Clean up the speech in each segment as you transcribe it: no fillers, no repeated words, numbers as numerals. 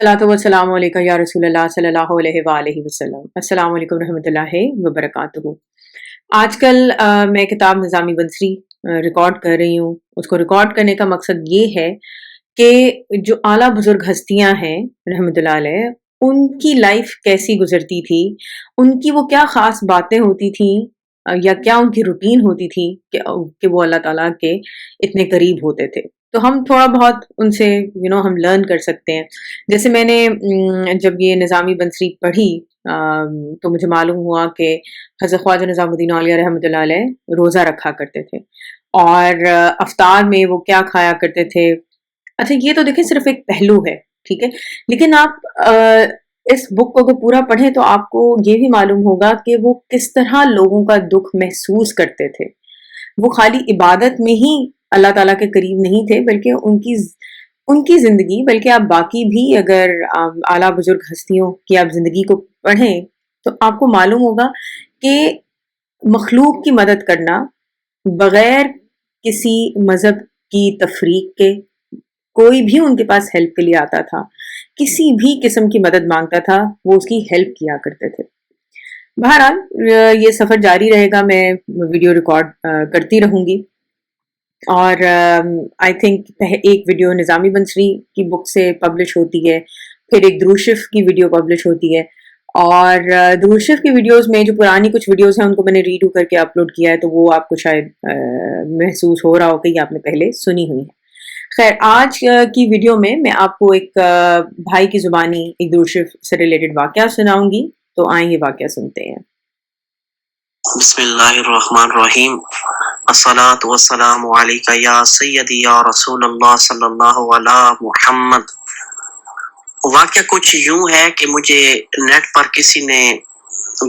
सलातो वस्सलामु अलैका या रसूल अल्लाह सल्लल्लाहु अलैहि वालैहि वसल्लम। अस्सलामु अलैकुम रहमतुल्लाहि व बरकातुहू। आजकल मैं किताब निज़ामी बंसरी रिकॉर्ड कर रही हूँ। उसको रिकॉर्ड करने का मकसद ये है कि जो आला बुजुर्ग हस्तियाँ हैं रहमतुल्लाह अलैह, उनकी लाइफ कैसी गुजरती थी, उनकी वो क्या ख़ास बातें होती थी या क्या उनकी रूटीन होती थी कि वो अल्लाह ताला के इतने करीब होते थे। तो हम थोड़ा बहुत उनसे हम लर्न कर सकते हैं। जैसे मैंने जब ये निज़ामी बंसरी पढ़ी तो मुझे मालूम हुआ कि हज़रत ख्वाजा निज़ामुद्दीन औलिया रहमतुल्लाह अलैह रोज़ा रखा करते थे और अफ्तार में वो क्या खाया करते थे। अच्छा, ये तो देखें सिर्फ एक पहलू है, ठीक है, लेकिन आप इस बुक को अगर पूरा पढ़ें तो आपको ये भी मालूम होगा कि वो किस तरह लोगों का दुख महसूस करते थे। वो खाली इबादत में ही अल्लाह ताला के करीब नहीं थे, बल्कि उनकी ज़िंदगी, बल्कि आप बाकी भी अगर आला बुजुर्ग हस्तियों की आप ज़िंदगी को पढ़ें तो आपको मालूम होगा कि मखलूक की मदद करना बग़ैर किसी मज़हब की तफरीक के, कोई भी उनके पास हेल्प के लिए आता था, किसी भी किस्म की मदद मांगता था, वो उसकी हेल्प किया करते थे। बहरहाल ये सफ़र जारी रहेगा, मैं वीडियो रिकॉर्ड करती रहूँगी और आई थिंक एक वीडियो निज़ामी बंसरी की बुक से पब्लिश होती है, फिर एक दुरूद शरीफ की वीडियो पब्लिश होती है और दुरूद शरीफ की वीडियोस में जो पुरानी कुछ वीडियोस हैं उनको मैंने रीडू करके अपलोड किया है, तो वो आपको शायद महसूस हो रहा हो कि ये आपने पहले सुनी हुई है। खैर, आज की वीडियो में मैं आपको एक भाई की ज़ुबानी एक दुरूद शरीफ से रिलेटेड वाक़या सुनाऊंगी, तो आइए वाक़या सुनते हैं। बिस्मिल्लाहिर्रहमानिर्रहीम। अस्सलातु वस्सलामु अलैका या सय्यदी या रसूलल्लाह सल्लल्लाहु अला मुहम्मद। वाक़या कुछ यूं है कि मुझे नेट पर किसी ने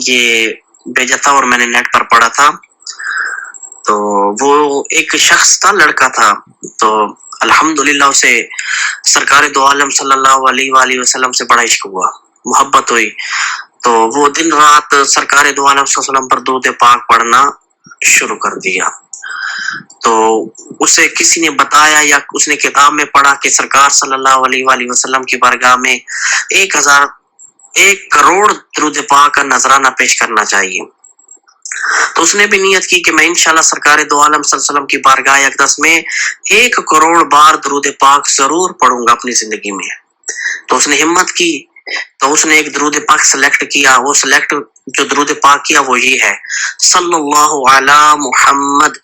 ये भेजा था और मैंने नेट पर पढ़ा था। तो वो एक शख्स था, लड़का था, तो अल्हम्दुलिल्लाह उसे सरकार दो आलम सल्लल्लाहु अलैहि वसल्लम से बड़ा इश्क हुआ, मोहब्बत हुई। तो वो दिन रात सरकार दो आलम सल्लल्लाहु अलैहि वसल्लम पर दुरूद पाक पढ़ना शुरू कर दिया। तो उसे किसी ने बताया या उसने किताब में पढ़ा कि सरकार सल्लल्लाहु अलैहि वसल्लम की बारगाह में 1 करोड़ दुरूद पाक का नजराना पेश करना चाहिए। तो उसने भी नियत की कि मैं इंशाल्लाह सरकार दो आलम सल्लल्लाहु अलैहि वसल्लम की बारगाह अक़दस में 1 करोड़ बार दुरूद पाक जरूर पढ़ूंगा अपनी जिंदगी में। तो उसने हिम्मत की, तो उसने एक दुरूद पाक सेलेक्ट किया। वो सेलेक्ट जो दुरूद पाक किया वो ये है, सल्लल्लाहु अला मुहम्मद।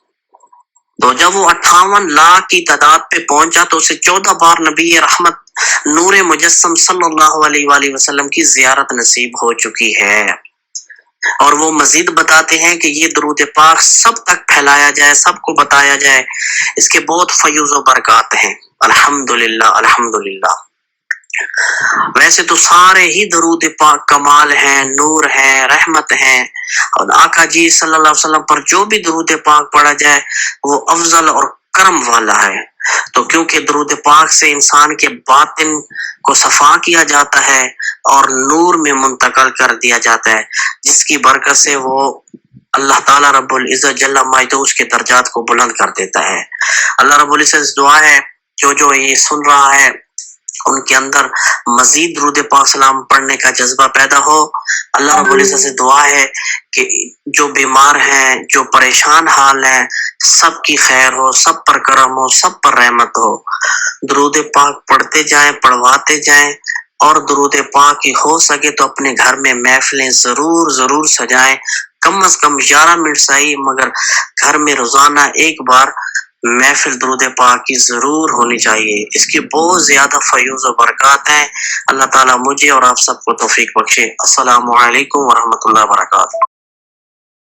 तो जब वो 58 लाख की तादाद पे पहुंचा तो उसे 14 बार नबी रहमत नूरे मुजस्सम सल्लल्लाहु अलैहि वसल्लम की ज़ियारत नसीब हो चुकी है। और वो मजीद बताते हैं कि ये दुरूद पाक सब तक फैलाया जाए, सबको बताया जाए, इसके बहुत फयूज़ व बरक़ात हैं। अल्हम्दुलिल्लाह अल्हम्दुलिल्लाह। वैसे तो सारे ही दुरूद पाक कमाल हैं, नूर हैं, रहमत हैं, और आका जी सल्लल्लाहु अलैहि वसल्लम पर जो भी दुरूद पाक पढ़ा जाए वो अफजल और करम वाला है। तो क्योंकि दुरूद पाक से इंसान के बातिन को सफा किया जाता है और नूर में मुंतकल कर दिया जाता है, जिसकी बरकत से वो अल्लाह ताला रब्बुल इज्जत जल्ला माइदो उसके दर्जात को बुलंद कर देता है। अल्लाह रब्बुल इज्जत से दुआ है जो ये सुन रहा है उनके अंदर मजीद दुरूद पाक सलाम पढ़ने का जज्बा पैदा हो। अल्लाह रब्बुल इज्जत से दुआ है कि जो बीमार हैं, जो परेशान हाल हैं, सब की खैर हो, सब पर करम हो, सब पर रहमत हो। दुरूद पाक पढ़ते जाएं, पढ़वाते जाएं, और दुरूद पाक की हो सके तो अपने घर में महफिलें जरूर सजाएं। कम अज कम 11 मिनट सही, मगर घर में रोजाना एक बार महफिल दुरूद पाक की जरूर होनी चाहिए। इसकी बहुत ज्यादा फयूज़ व बरक़ात हैं। अल्लाह ताला मुझे और आप सबको तौफीक बख्शे। अस्सलामु अलैकुम व रहमतुल्लाहि व बरकातुहू।